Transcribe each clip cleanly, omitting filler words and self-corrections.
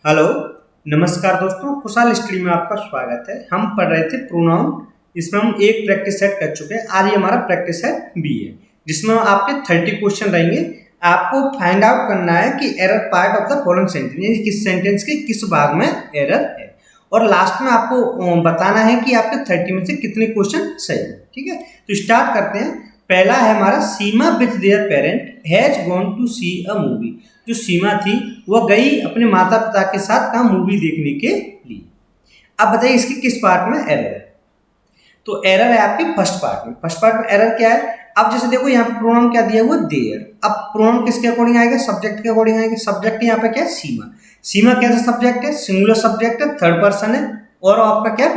Hello, नमस्कार दोस्तों, Kushal study में आपका स्वागत है। हम पढ़ रहे थे प्रोनाउन। इसमें हम एक प्रैक्टिस सेट कर चुके हैं। आज ये हमारा प्रैक्टिस सेट बी है, जिसमें आपके 30 क्वेश्चन रहेंगे। आपको फाइंड आउट करना है कि error part of the following sentence, यानी किस सेंटेंस के किस भाग में एरर है, और लास्ट में आपको बताना है कि आपके 30 में से कितने क्वेश्चन सही है। ठीक है, तो स्टार्ट करते हैं। पहला है हमारा, Seema with their parent has gone to see a movie. जो सीमा थी वह गई अपने माता पिता के साथ कहाँ, मूवी देखने के लिए। अब बताइए इसके किस पार्ट में एरर है। तो एरर है आपके फर्स्ट पार्ट में। फर्स्ट पार्ट में एरर क्या है? अब जैसे देखो यहाँ पे प्रोनाउन क्या दिया हुआ, देयर। अब प्रोनाउन किसके अकॉर्डिंग आएगा? सब्जेक्ट के अकॉर्डिंग आएगा। सब्जेक्ट यहाँ पे क्या है? सीमा। सीमा कैसा सब्जेक्ट है? सिंगुलर सब्जेक्ट है, थर्ड पर्सन है, और आपका क्या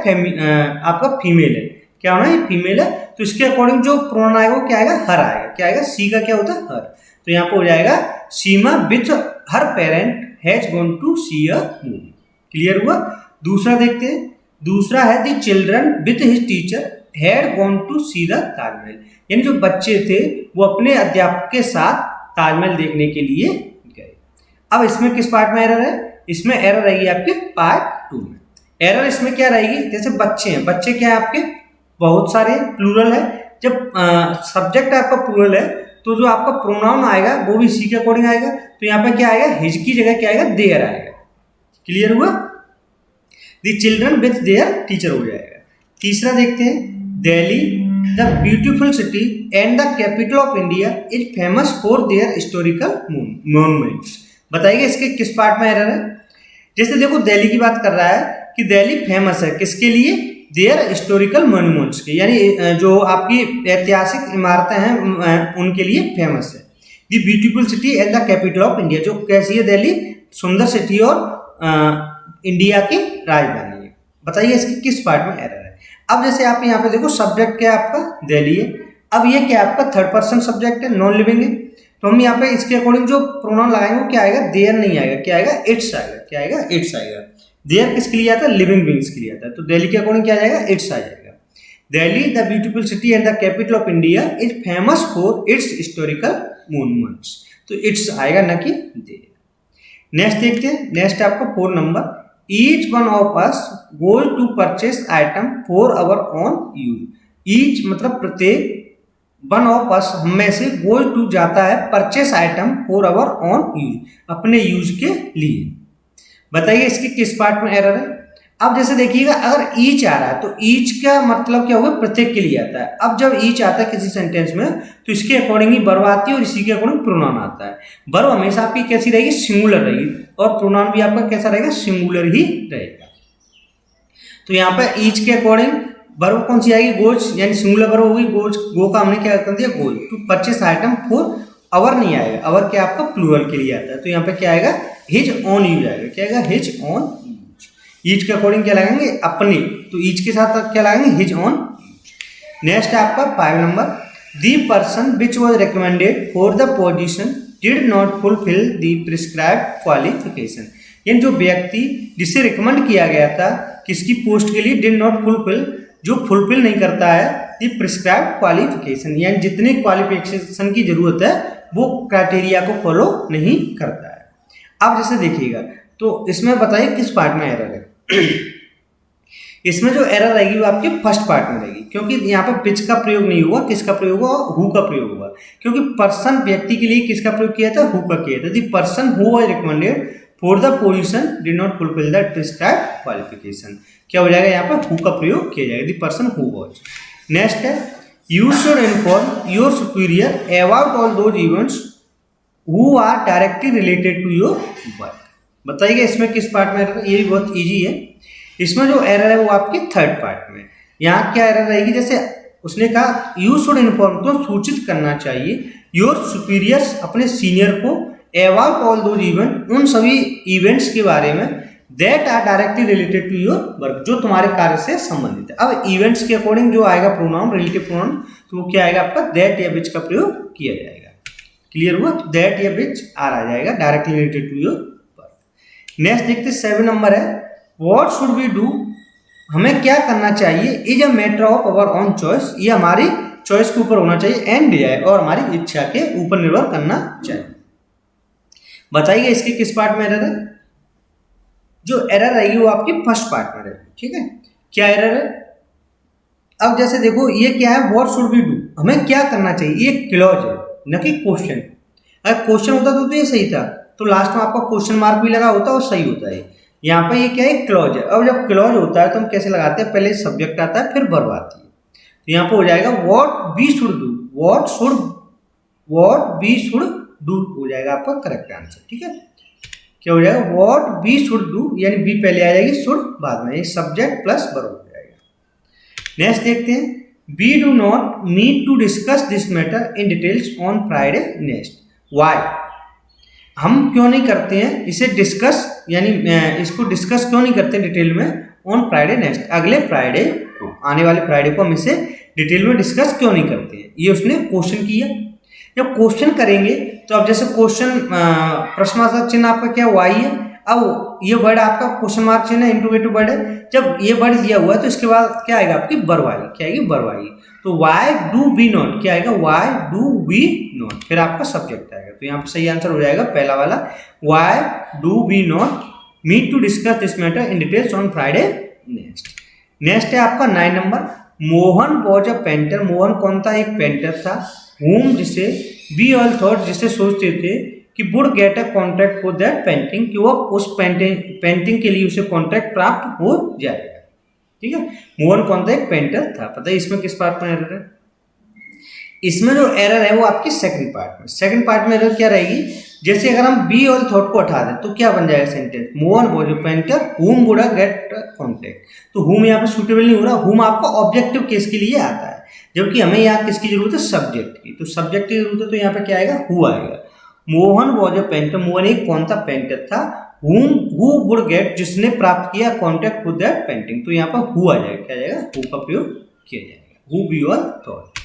आपका फीमेल है। क्या होना है? फीमेल है। तो इसके अकॉर्डिंग जो प्रोनाउन आएगा वो क्या आएगा? हर आएगा। क्या आएगा? सी का क्या होता है? हर। तो यहाँ पे हो जाएगा Seema with her parent has gone to see a movie. Clear हुआ? दूसरा देखते हैं। दूसरा है the children with his teacher had gone to see the Taj Mahal. यानी जो बच्चे थे वो अपने अध्यापक के साथ ताजमहल देखने के लिए गए। अब इसमें किस पार्ट में एरर है? इसमें एरर रहेगी आपके पार्ट 2 में। एरर इसमें क्या रहेगी? जैसे बच्चे हैं, बच्चे क्या है आपके? बहुत सारे, प्लूरल है। जब सब्जेक्ट आपका प्लूरल है तो जो आपका प्रोनाउन आएगा वो भी सी के अकॉर्डिंग आएगा। तो यहाँ पे क्या आएगा? हिज की जगह क्या आएगा? देयर आएगा। क्लियर हुआ? The children with their teacher हो जाएगा। तीसरा देखते हैं, Delhi the beautiful city and the capital of India is famous for their historical monuments. बताइए इसके किस पार्ट में एरर है? जैसे देखो दिल्ली की बात कर रहा है कि दिल्ली फेमस है किसके लिए? देयर हिस्टोरिकल मॉन्यूमेंट्स के, यानी जो आपकी ऐतिहासिक इमारतें हैं उनके लिए फेमस है। The beautiful city and the capital of India, जो कैसी है? दिल्ली सुंदर सिटी और इंडिया की राजधानी है। बताइए इसके किस पार्ट में एरर है? अब जैसे आप यहाँ पे देखो, सब्जेक्ट क्या है आपका? दिल्ली है। अब ये क्या है आपका? थर्ड पर्सन सब्जेक्ट है, नॉन लिविंग है। तो हम यहाँ पे इसके अकॉर्डिंग जो प्रोनाउन लगाएंगे वो क्या आएगा? देयर नहीं आएगा। क्या आएगा? इट्स आएगा। क्या आएगा? इट्स आएगा। देयर किसके लिए आता है? लिविंग बीइंग्स के लिए आता है। तो दिल्ली के अकॉर्डिंग क्या जाएगा? इट्स आ जाएगा। Delhi the beautiful city and the capital of India is famous for its historical monuments. तो इट्स आएगा ना कि देयर। नेक्स्ट देखते हैं। नेक्स्ट आपका 4 number, each one of us goes to purchase item for our own use. Each मतलब प्रत्येक, one of अस हम में से, गोज टू जाता है, purchase item for our own use अपने यूज के लिए। बताइए इसके किस पार्ट में एरर है? अब जैसे देखिएगा, अगर ईच आ रहा है तो ईच का मतलब क्या होगा? प्रत्येक के लिए आता है। अब जब ईच आता है किसी सेंटेंस में तो इसके अकॉर्डिंग ही वर्ब आती है और इसी के अकॉर्डिंग प्रोनाउन आता है। वर्ब हमेशा आपकी कैसी रहेगी? सिंगुलर रहेगी, और प्रोनाउन भी आपका कैसा रहेगा? सिंगुलर ही रहेगा। तो यहाँ पर ईच के अकॉर्डिंग वर्ब कौन सी आएगी? गोज, यानी सिंगुलर वर्ब होगी गोज। गो का हमने क्या कर दिया? Goes to purchase item for our नहीं आएगा। अवर क्या आपका? प्लूरल के लिए आता है। तो यहाँ पे क्या आएगा? हिज ऑन यूज आएगा। क्या आएगा? His own use. ईच के अकॉर्डिंग क्या लगाएंगे? अपने। तो ईच के साथ क्या लगाएंगे? His own use. नेक्स्ट है आपका 5 number, the person which was recommended for the position did not fulfil the prescribed qualification. यानी जो व्यक्ति जिसे रिकमेंड किया गया था किसकी पोस्ट के लिए, डिड नॉट फुलफिल, जो फुलफिल नहीं करता है द प्रिस्क्राइब्ड क्वालिफिकेशन, यानी जितने क्वालिफिकेशन की जरूरत है वो क्राइटेरिया को फॉलो नहीं करता है। अब जैसे देखिएगा, तो इसमें बताइए किस पार्ट में एरर है? इसमें जो एरर रहेगी वो आपके फर्स्ट पार्ट में रहेगी, क्योंकि यहाँ पर विच का प्रयोग नहीं हुआ। किसका प्रयोग हुआ? हु का प्रयोग हुआ। क्योंकि पर्सन व्यक्ति के लिए किसका प्रयोग किया था? हु का किया था। The person who was recommended for the position did not fulfil the prescribed qualification. क्या हो जाएगा? यहाँ पर हु का प्रयोग किया जाएगा। The person who was. Next है, you should inform your superior about all those events who are directly related to your work. बताइए इसमें किस पार्ट में एरर है? ये भी बहुत इजी है। इसमें जो एरर है वो आपके थर्ड पार्ट में। यहाँ क्या एरर रहेगी? जैसे उसने कहा यू शुड इन्फॉर्म, तो सूचित करना चाहिए, योर सुपीरियर्स अपने सीनियर को, अबाउट ऑल दोज इवेंट, उन सभी इवेंट्स के बारे में, that are directly related to your work, जो तुम्हारे कार्य से संबंधित है। अब इवेंट्स के अकॉर्डिंग जो आएगा प्रोनाउन, रिलेटिव प्रोनाउन, तो वो क्या आएगा आपका? दैट या विच का प्रयोग किया जाएगा। क्लियर हुआ? तो दैट या विच आर आ जाएगा, directly related to your work. Next देखते 7 नंबर है, व्हाट शुड वी डू, हमें क्या करना चाहिए, is a matter of our own choice, ये हमारी चॉइस के ऊपर होना चाहिए, एंड डिजायर, और हमारी इच्छा के ऊपर निर्भर करना चाहिए। बताइए इसके किस पार्ट में एरर है? जो एरर रहेगी वो आपकी फर्स्ट पार्ट में रहेगी। ठीक है, क्या एरर है? अब जैसे देखो ये क्या है, व्हाट शुड वी डू, हमें क्या करना चाहिए, ये क्लॉज है न कि क्वेश्चन। अगर क्वेश्चन होता तो ये सही था, तो लास्ट में आपका क्वेश्चन मार्क भी लगा होता और सही होता है। यहाँ पे ये क्या है, क्लॉज है। अब जब क्लॉज होता है तो हम कैसे लगाते हैं, पहले सब्जेक्ट आता है फिर वर्ब आती है। तो यहाँ पे हो जाएगा what we should do, what we should do हो जाएगा आपका करेक्ट आंसर। ठीक है, क्या हो जाएगा, व्हाट वी शुड डू, यानी बी पहले आ जाएगी, शुड बाद में, सब्जेक्ट प्लस वर्ब हो जाएगा। नेक्स्ट देखते हैं, we do not need to discuss this matter in details on Friday next. Why, हम क्यों नहीं करते हैं इसे डिस्कस, यानी इसको डिस्कस क्यों नहीं करते डिटेल में ऑन फ्राइडे नेक्स्ट, अगले फ्राइडे को, आने वाले फ्राइडे को हम इसे डिटेल में डिस्कस क्यों नहीं करते हैं। ये उसने क्वेश्चन किया। जब क्वेश्चन करेंगे तो अब जैसे क्वेश्चन प्रश्नवाचक चिन्ह आपका क्या वाई है, अब ये वर्ड आपका क्वेश्चन मार्क चिन्ह इंटरोगेटिव वर्ड है। जब ये वर्ड दिया हुआ है तो इसके बाद क्या आएगा आपकी वर्ब आएगी, क्या आएगी, वर्ब आएगी। तो वाई डू वी नॉट, क्या आएगा, वाई डू वी नॉट, फिर आपका सब्जेक्ट आएगा। तो यहाँ पर सही आंसर हो जाएगा पहला वाला, why do we not meet to discuss this matter in details on Friday next. Next है आपका 9 number, Mohan was a painter, Mohan कौन था, एक पेंटर था। whom, जिसे वी ऑल थॉट, जिसे सोचते थे कि would get a contract for that painting, कि वो उस पेंटिंग के लिए उसे कॉन्ट्रैक्ट प्राप्त हो जाएगा। ठीक है, मोहन कौन था, एक पेंटर था। पता है इसमें किस पार्ट में एरर है, इसमें जो एरर है वो आपकी सेकंड पार्ट में। सेकंड पार्ट में एरर क्या रहेगी, जैसे अगर हम बी ऑल थॉट को हटा दें तो क्या बन जाएगा sentence, Mohan was a painter whom would get contract. तो whom यहाँ पे सुटेबल नहीं हो रहा, whom आपका ऑब्जेक्टिव केस के लिए आता है, जबकि हमें यहाँ किसकी जरूरत है, सब्जेक्ट की। तो सब्जेक्ट की जरूरत है तो यहाँ पे क्या आएगा, हु आएगा। Mohan was a painter, Mohan एक कौन सा पेंटर था, हु वुड गेट, जिसने प्राप्त किया कॉन्ट्रैक्ट विद दैट पेंटिंग। तो यहाँ पर हु आ जाएगा, क्या जाएगा, हु का प्रयोग किया जाएगा, who we all thought.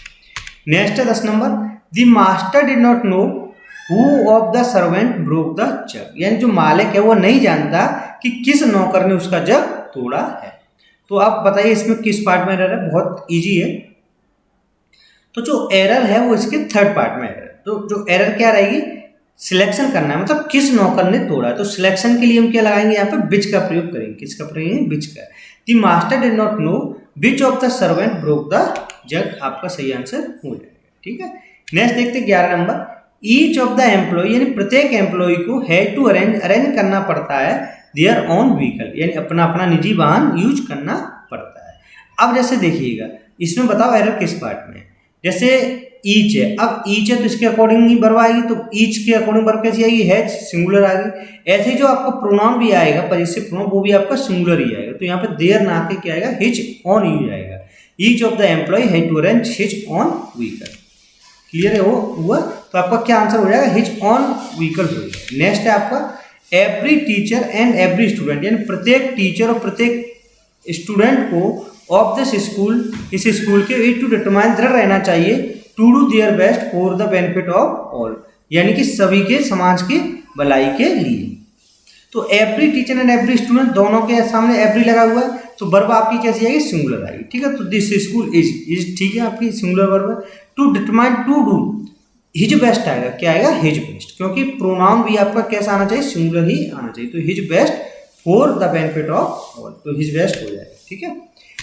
Next है 10 number, the master did not know who of the servant broke the jug, यानी जो मालिक है वो नहीं जानता कि किस नौकर ने उसका जग तोड़ा है। तो आप बताइए इसमें किस पार्ट में एरर है, बहुत इजी है। तो जो एरर है वो इसके थर्ड पार्ट में एरर है। तो जो एरर क्या रहेगी, सिलेक्शन करना है, मतलब किस नौकर ने तोड़ा। तो सिलेक्शन के लिए हम क्या लगाएंगे, यहाँ पे विच का प्रयोग करेंगे, किसका प्रयोग करेंगे, विच का। The master did not know which of the servant broke the जग, आपका सही आंसर हो जाएगा। ठीक है, नेक्स्ट देखते हैं 11 number, each of the employ, यानी प्रत्येक एम्प्लॉय को हैड टू अरेंज करना पड़ता है देयर ओन व्हीकल, यानी अपना अपना निजी वाहन यूज करना पड़ता है। अब जैसे देखिएगा इसमें बताओ एरर किस पार्ट में है, जैसे ईच है, अब ईच है तो इसके अकॉर्डिंग ही वर्ब आएगी, तो ईच के अकॉर्डिंग वर्ब कैसी आएगी, हैज, सिंगुलर आ गई। ऐसे जो आपका प्रोनाउन भी आएगा, परिचय प्रोनाउन, वो भी आपका सिंगुलर ही आएगा। तो यहाँ पे देयर ना आके क्या आएगा, हिज ऑन यूज आएगा। Each of the employ had to arrange his own vehicle, clear है वो हुआ। तो आपका क्या आंसर हो जाएगा, हिज ऑन व्हीकल हो जाएगा। नेक्स्ट है आपका every teacher and every student, यानी प्रत्येक टीचर और प्रत्येक स्टूडेंट को ऑफ दिस स्कूल, इस स्कूल के इट टू डिटरमाइन, दृढ़ रहना चाहिए, to do their best for the benefit of all, यानी कि सभी के, समाज की भलाई के लिए। तो every teacher and every student, दोनों के सामने एवरी लगा हुआ है, तो वर्ब आपकी कैसी आएगी, सिंगुलर आएगी। ठीक है, तो दिस स्कूल इज ठीक है, आपकी सिंगुलर वर्ब है। To determine, to do, his best आएगा, क्या आएगा, हिज बेस्ट, क्योंकि प्रोनाउन भी आपका कैसा आना चाहिए, सिंगुलर ही आना चाहिए। तो his best for the benefit of all, तो हिज बेस्ट हो जाएगा। ठीक है,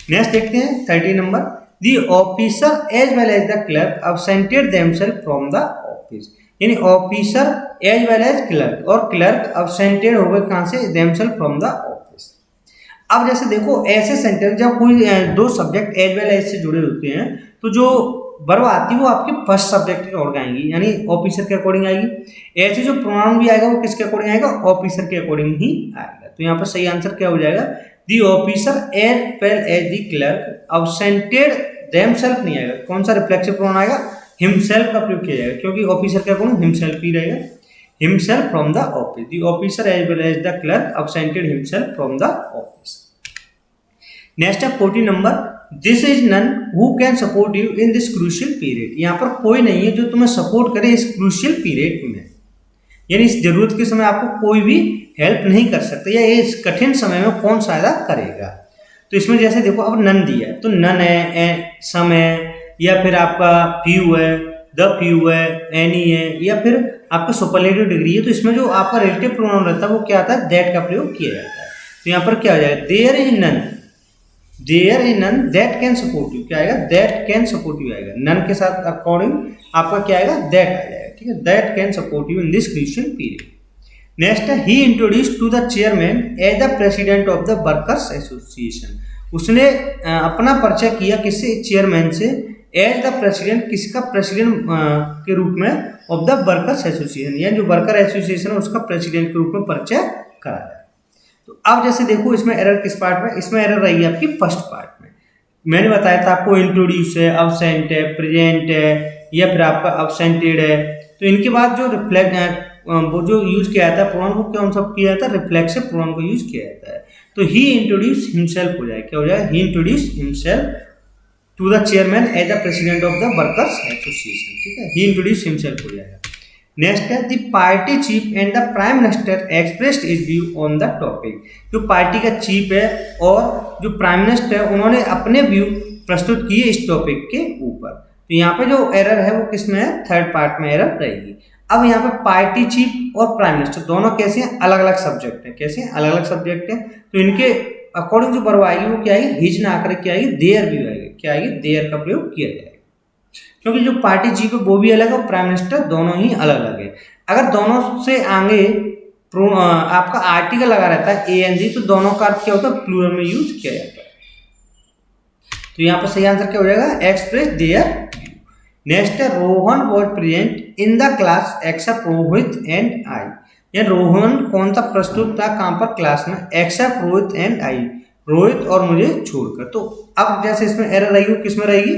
नेक्स्ट देखते हैं 30 number, the officer as well as the clerk absented themselves from the office, यानी officer as well as clerk, और क्लर्क absented हो गए कहाँ से, themselves फ्रॉम द ऑफिस। अब जैसे देखो ऐसे सेंटेंस जब कोई दो सब्जेक्ट एज वेल एज से जुड़े होते हैं तो जो वर्ब आती है वो आपके फर्स्ट सब्जेक्ट के अकॉर्डिंग आएगी, यानी ऑफिसर के अकॉर्डिंग आएगी। ऐसे जो प्रोनाउन भी आएगा वो किसके अकॉर्डिंग आएगा, ऑफिसर के अकॉर्डिंग ही आएगा। तो यहाँ पर सही आंसर क्या हो जाएगा, the officer as well as the clerk absented themselves नहीं आएगा, कौन सा रिफ्लेक्सिव प्रोनाउन आएगा, हिमसेल्फ का प्रयोग किया जाएगा, क्योंकि ऑफिसर के अकॉर्डिंग हिमसेल्फ ही रहेगा, himself from the office. The officer as well as the clerk absented himself from the office. Next है 40 number, this is none who can support you in this crucial period, यहाँ पर कोई नहीं है जो तुम्हें सपोर्ट करे इस क्रूशियल पीरियड में, यानी इस जरूरत के समय आपको कोई भी हेल्प नहीं कर सकता, या इस कठिन समय में कौन सहायता करेगा। तो इसमें जैसे देखो अब नन दिया है, तो नन है, सम है, या फिर आपका फ्यू है, द फ्यू है, एनी है, या फिर आपका सुपरलेटिव डिग्री है। तो इसमें जो आपका रिलेटिव प्रोनाउन रहता है वो क्या आता है, दैट का प्रयोग किया जाता है। तो यहाँ पर क्या हो जाएगा, there is none, there is none that can support you, क्या आएगा, दैट कैन सपोर्ट यू आएगा, नन के साथ अकॉर्डिंग आपका क्या आएगा, दैट आ जाएगा, ठीक है, that can support you in this creation period. Next है, he introduce to the chairman as the president of the workers association, उसने अपना परिचय किया किससे, चेयरमैन से, एज द प्रेसिडेंट, किसका प्रेसिडेंट के रूप में, ऑफ द वर्कर्स एसोसिएशन, यानी जो वर्कर एसोसिएशन है उसका प्रेसिडेंट के रूप में परिचय कराया। तो अब जैसे देखो इसमें एरर किस पार्ट में, इसमें एरर रहेगी आपकी फर्स्ट पार्ट में। मैंने बताया था आपको इंट्रोड्यूस है, अब्सेंट है, प्रेजेंट है, या फिर आपका अब्सेंटेड है, तो इनके बाद जो रिफ्लेक्ट वो जो यूज किया जाता है प्रोनाउन को, कौन सा किया जाता है, रिफ्लेक्सिव प्रोनाउन को यूज किया जाता है। तो ही इंट्रोड्यूस हिमसेल्फ हो जाए, क्या हो जाए, he introduce himself to the chairman as the president of the workers association, ठीक है, ही इंट्रोड्यूस हिमसेल्फ हो जाएगा। नेक्स्ट है, the party chief and the prime minister expressed his view on the topic, जो पार्टी का chief है और जो प्राइम मिनिस्टर है उन्होंने अपने व्यू प्रस्तुत किए इस टॉपिक के ऊपर। तो यहाँ पे जो एरर है वो किसमें है, थर्ड पार्ट में एरर रहेगी। अब यहाँ पे पार्टी चीफ और प्राइम मिनिस्टर दोनों कैसे हैं, अलग अलग सब्जेक्ट हैं, कैसे हैं, अलग अलग सब्जेक्ट हैं, तो इनके अकॉर्डिंग जो वर्ब आएगी वो क्या आएगी, हिज ना आकर क्या आएगी, देयर भी आएगी, क्या आएगी, देयर का प्रयोग किया जाएगा, क्योंकि जो पार्टी चीफ है वो भी अलग है और प्राइम मिनिस्टर दोनों ही अलग अलग है। अगर दोनों से आगे आपका आर्टिकल लगा रहता है एएनजी, तो दोनों का अर्थ क्या होता है, प्लूरल में यूज किया जाता है। तो यहाँ पर सही आंसर क्या हो जाएगा, एक्सप्रेस देयर। नेक्स्ट है, Rohan was present in the class except Rohit and I, या रोहन कौन सा प्रस्तुत था कहाँ पर, क्लास में, except Rohit and I, Rohit और मुझे छोड़कर। तो अब जैसे इसमें एरर रहेगी वो किसमें रहेगी,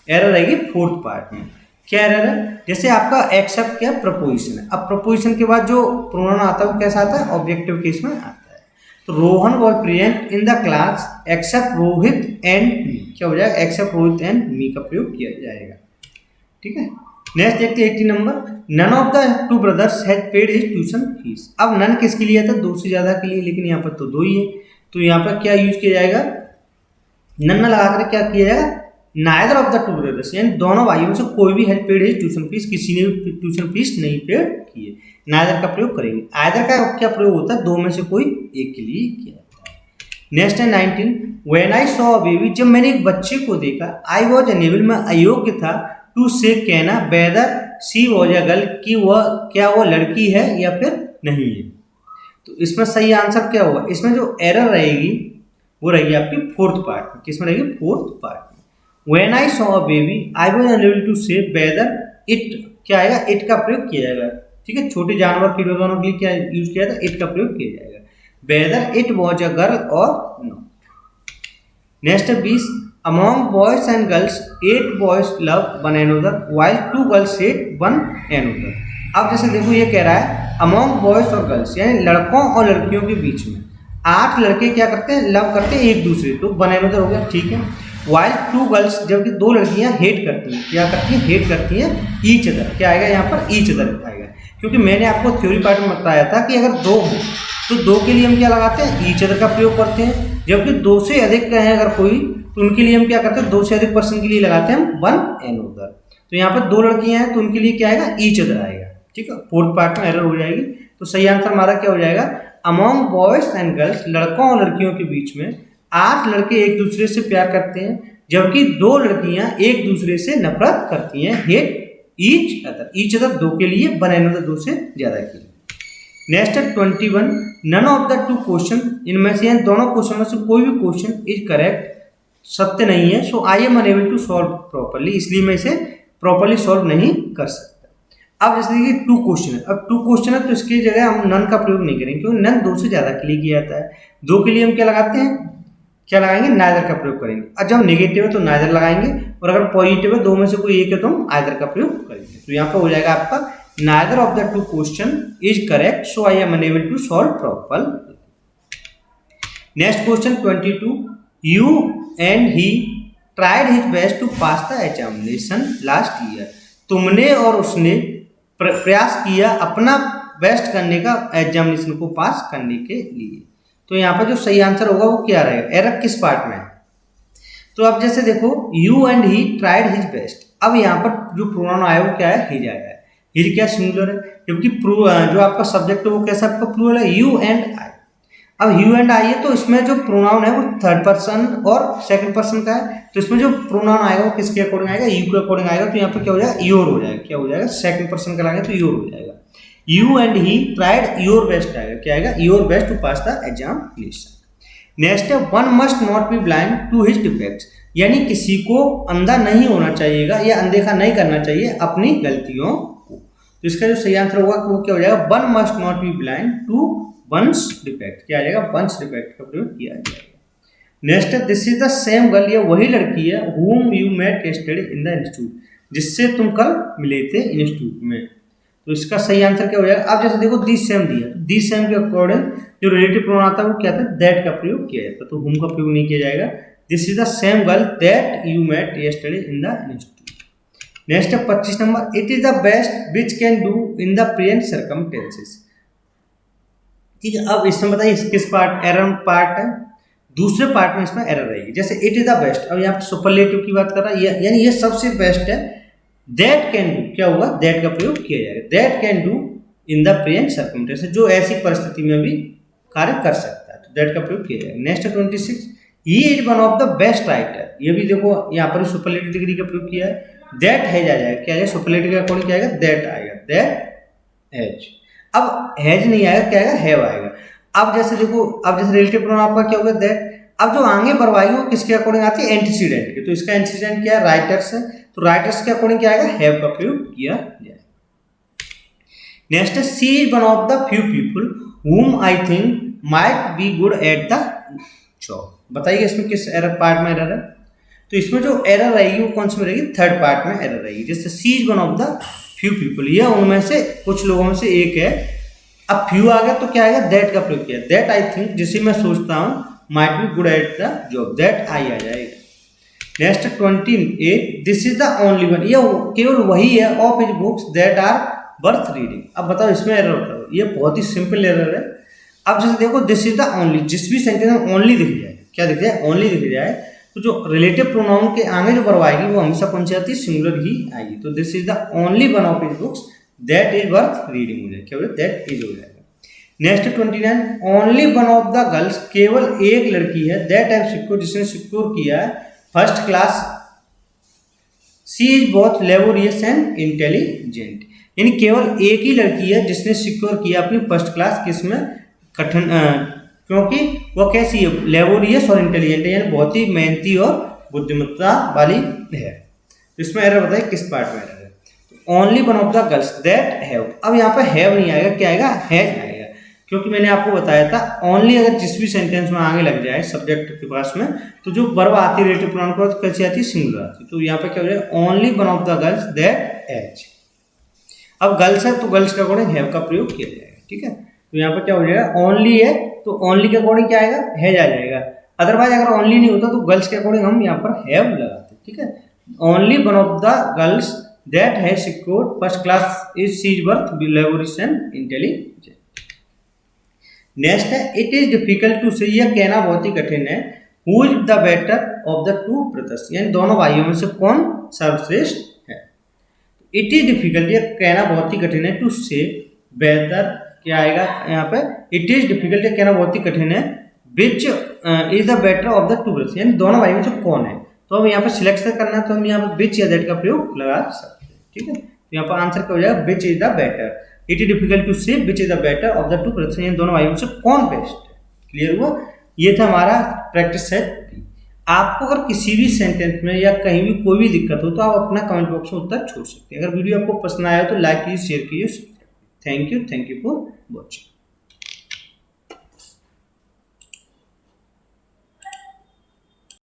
एरर रहेगी फोर्थ पार्ट में। क्या एरर है, जैसे आपका एक्सेप्ट क्या प्रपोजिशन है, अब प्रपोजिशन के बाद जो प्रोनाउन आता है वो कैसा आता है, ऑब्जेक्टिव केस में आता है। तो Rohan was present in the class except Rohit and me, क्या हो जाएगा, एक्सेप्ट रोहित एंड मी का प्रयोग किया जाएगा, ठीक है। नेक्स्ट देखते हैं 80 number, none of the two brothers has paid his tuition fees. अब नन किसके लिए था, दो से ज्यादा के लिए, लेकिन यहाँ पर तो दो ही है, तो यहाँ पर क्या यूज किया जाएगा, नन लगाकर क्या किया जाएगा, neither of the two brothers, यानी दोनों भाइयों में से कोई भी has paid his tuition fees, किसी ने भी ट्यूशन फीस नहीं पेड की है, नाइदर का प्रयोग करेंगे। आइदर का क्या प्रयोग होता है, दो में से कोई एक के लिए किया जाता है। नेक्स्ट है 19, when I saw a baby, जब मैंने एक बच्चे को देखा, आई वॉज अनेबल, मैं अयोग्य था, टू से कहना, weather C was a girl, कि वह क्या वो लड़की है या फिर नहीं है। तो इसमें सही आंसर क्या होगा, इसमें जो एरर रहेगी वो रहेगी आपकी फोर्थ पार्ट में, किसमें रहेगी, फोर्थ पार्ट में। When I saw a baby I was unable to say whether it, क्या आएगा, इट का प्रयोग किया जाएगा, ठीक है, छोटे जानवर कीड़े दोनों के लिए क्या यूज किया था, इट का प्रयोग किया जाएगा, whether it was a girl और नॉट। नेक्स्ट है 20, among boys and girls 8 boys love one another while 2 girls hate one another। अब जैसे देखो ये कह रहा है among boys और girls, यानी लड़कों और लड़कियों के बीच में 8 लड़के क्या करते हैं, लव करते हैं एक दूसरे, तो one another हो गया, ठीक है। while 2 girls, जबकि 2 लड़कियां हेट करती हैं, क्या करती हैं, हेट करती हैं each other, क्या आएगा यहाँ पर, each other आएगा, क्योंकि मैंने आपको थ्योरी पार्ट में बताया था कि अगर 2 हो तो 2 के लिए हम क्या लगाते हैं, each other का प्रयोग करते हैं, जबकि 2 से अधिक का है अगर कोई, तो उनके लिए हम क्या करते हैं, 2 से अधिक पर्सन के लिए लगाते हैं हम वन एनोदर। तो यहाँ पर 2 लड़कियां हैं तो उनके लिए क्या आएगा, ईच अदर आएगा, ठीक है। फोर्थ पार्ट में एरर हो जाएगी, तो सही आंसर हमारा क्या हो जाएगा, अमॉन्ग बॉयज एंड गर्ल्स, लड़कों और लड़कियों के बीच में 8 लड़के एक दूसरे से प्यार करते हैं, जबकि 2 लड़कियां एक दूसरे से नफरत करती हैं, हेट ईच अदर 2 के लिए, वन एनोदर 2 से ज्यादा के लिए। नेक्स्ट है 21, none of the two question, इनमें से दोनों क्वेश्चन में से कोई भी क्वेश्चन इज करेक्ट, सत्य नहीं है, so I am unable to solve properly, इसलिए मैं इसे प्रॉपरली सॉल्व नहीं कर सकता। अब जैसे देखिए 2 क्वेश्चन है, अब 2 क्वेश्चन है तो इसकी जगह हम नन का प्रयोग नहीं करेंगे, क्योंकि नन 2 से ज्यादा के लिए किया जाता है, 2 के लिए हम क्या लगाते हैं, क्या लगाएंगे, नाइदर का प्रयोग करेंगे। और जब नेगेटिव है तो नाइदर लगाएंगे, और अगर पॉजिटिव है 2 में से कोई एक है तो हम आइदर का प्रयोग करेंगे। तो यहाँ पर हो जाएगा आपका neither of the 2 question is correct, so I am unable to solve properly. Next question 22, you and he tried his best to pass the examination last year, तुमने और उसने प्रयास किया अपना बेस्ट करने का एग्जामिनेशन को पास करने के लिए। तो यहाँ पर जो सही आंसर होगा वो क्या रहेगा, एरर किस पार्ट में है, तो अब जैसे देखो you and he tried his best, अब यहाँ पर जो प्रोनाउन आया वो क्या है, हिज आया है, हिज क्या सिंगुलर है, जबकि जो आपका सब्जेक्ट है वो कैसा आपका प्लूरल है, यू एंड आई। अब यू एंड आई है तो इसमें जो प्रोनाउन है वो थर्ड पर्सन और सेकंड पर्सन का है, तो इसमें जो प्रोनाउन आएगा वो किसके अकॉर्डिंग आएगा, यू के अकॉर्डिंग आएगा। तो यहाँ पे क्या हो जाएगा, योर हो जाएगा। क्या हो जाएगा, सेकंड पर्सन का लाएंगे तो योर हो जाएगा। You and he tried your best आएगा। क्या आएगा, your best to pass the examination. Next है one must not be blind to his defects, यानी किसी को अंधा नहीं होना चाहिएगा या अनदेखा नहीं करना चाहिए अपनी गलतियों को। तो इसका जो सही आंसर होगा वो क्या हो जाएगा, one must not be blind to one's defect. क्या आ जाएगा, वंस डिफेक्ट का प्रयोग किया जाएगा। नेक्स्ट है this is the same girl, ये वही लड़की है whom you met yesterday in the institute, जिससे तुम कल मिले थे इंस्टीट्यूट में। तो इसका सही आंसर क्या हो जाएगा। अब जैसे देखो दिस सेम दिया, तो दिस सेम के अकॉर्डिंग जो रिलेटिव प्रोनाउन आता है वो क्या था, दैट का प्रयोग किया जाता है, तो whom का प्रयोग नहीं किया जाएगा। This is the same girl that you met yesterday in the institute। Next है 25 number, it is the best which can do in the present circumstances. ठीक है, अब इसमें बताइए किस पार्ट, एरर पार्ट है, दूसरे पार्ट में इसमें एरर रहेगी। जैसे इट इज द बेस्ट, अब यहाँ पे सुपरलेटिव की बात कर रहा है, यानी ये सबसे बेस्ट है। दैट कैन डू, क्या हुआ, दैट का प्रयोग किया जाएगा। That can do in the present circumstances, जो ऐसी परिस्थिति में भी कार्य कर सकता है, तो दैट का प्रयोग किया जाएगा। Next 26, he is one of the best writer, ये भी देखो यहाँ पर सुपरलेटिव डिग्री का प्रयोग किया है। दैट हैज आ जाएगा, क्या आएगा, सुपरलेटिव का अकॉर्डिंग क्या आएगा, दैट आएगा, दैट हैज। अब हैज नहीं आएगा, क्या आएगा, हैव आएगा। अब जैसे देखो, अब जैसे रिलेटिव प्रोनाउन आपका क्या होगा, दैट। अब जो आगे बढ़वाई वो किसके अकॉर्डिंग आती है, एंटीसीडेंट के, तो इसका एंटीसीडेंट क्या है, राइटर्स है, तो राइटर्स के अकॉर्डिंग क्या आएगा, हैव का प्रयोग किया जाएगा। नेक्स्ट है she is one of the few people whom I think might be good at the job। बताइए इसमें किस एरर पार्ट में एरर है, तो इसमें जो एरर रहेगी वो कौन सी में रहेगी, थर्ड पार्ट में एरर रहेगी। जैसे she is one of the few people, ये उनमें से कुछ लोगों में से एक है। अब फ्यू आ गया तो क्या आएगा, दैट का प्रयोग किया, दैट आई थिंक, जिसे मैं सोचता हूँ, might be good at the job, that I आ जाएगा। Next 28, this is the only one, ये केवल वही है of his books that are worth reading. अब बताओ इसमें एरर होता है, ये बहुत ही सिंपल एरर है। अब जैसे देखो दिस इज द ओनली, जिस भी सेंटेंस में ओनली दिख जाए, क्या दिख जाए, ओनली दिख जाए, तो जो रिलेटिव प्रोनाउन के आगे जो वर्ब आएगी वो हमेशा कौन सी आती है, सिंगुलर ही आएगी। तो this is the only one of his books that is worth reading हो जाएगा, क्या हो जाएगा, दैट इज हो जाएगा। Next 29, only one of the girls, केवल एक लड़की है, दैट हैव सिक्योर, जिसने सिक्योर किया है first class, she is both laborious and intelligent, यानी केवल एक ही लड़की है जिसने सिक्योर किया अपनी फर्स्ट क्लास, किसमें, कठिन, क्योंकि वो कैसी है, लेबोरियस और इंटेलिजेंट है, यानी बहुत ही मेहनती और बुद्धिमत्ता वाली है। तो इसमें एरर बताइए किस पार्ट में एरर है। Only one of the girls that have, अब यहाँ पे हैव नहीं आएगा, क्या आएगा, हैज आएगा, क्योंकि मैंने आपको बताया था ओनली अगर जिस भी सेंटेंस में आगे लग जाए सब्जेक्ट के पास में, तो जो वर्ब आती है रिलेटिव प्रोनाउन के बाद कैसी आती है, सिंगुलर आती है। तो यहाँ पे क्या हो जाएगा, only one of the girls that has. अब गर्ल्स है तो गर्ल्स के अकॉर्डिंग हैव का प्रयोग किया जाएगा, ठीक है। तो यहाँ पर क्या हो जाएगा, ओनली है तो ओनली के अकॉर्डिंग क्या आएगा, हैज आ जाएगा। अदरवाइज अगर ओनली नहीं होता तो गर्ल्स के अकॉर्डिंग हम यहाँ पर हैव लगाते, ठीक है। Only one of the girls that has secured first class is she is worth laborious and intelligent. Next है it is difficult to say, यह कहना बहुत ही कठिन है, who is the better of the two brothers, यानी दोनों भाइयों में से कौन सर्वश्रेष्ठ है। इट इज डिफिकल्ट, यह कहना बहुत ही कठिन है, टू से बेहतर, क्या आएगा यहाँ पे, इट इज डिफिकल्ट, यह कहना बहुत ही कठिन है, विच is the better of the two brothers, यानी दोनों भाइयों में से कौन है। तो हम यहाँ पे सिलेक्ट करना है, तो हम यहाँ पे विच या दैट का प्रयोग लगा सकते हैं, ठीक है। तो यहाँ पर आंसर क्या हो जाएगा, which is the better. It is difficult to say which is the better of the two brothers, यानी दोनों भाइयों में से कौन बेस्ट है। क्लियर हुआ, ये था हमारा प्रैक्टिस सेट। आपको अगर किसी भी सेंटेंस में या कहीं भी कोई भी दिक्कत हो तो आप अपना कमेंट बॉक्स में उत्तर छोड़ सकते हैं। अगर वीडियो आपको पसंद आया तो लाइक कीजिए, शेयर कीजिए। Thank you for watching.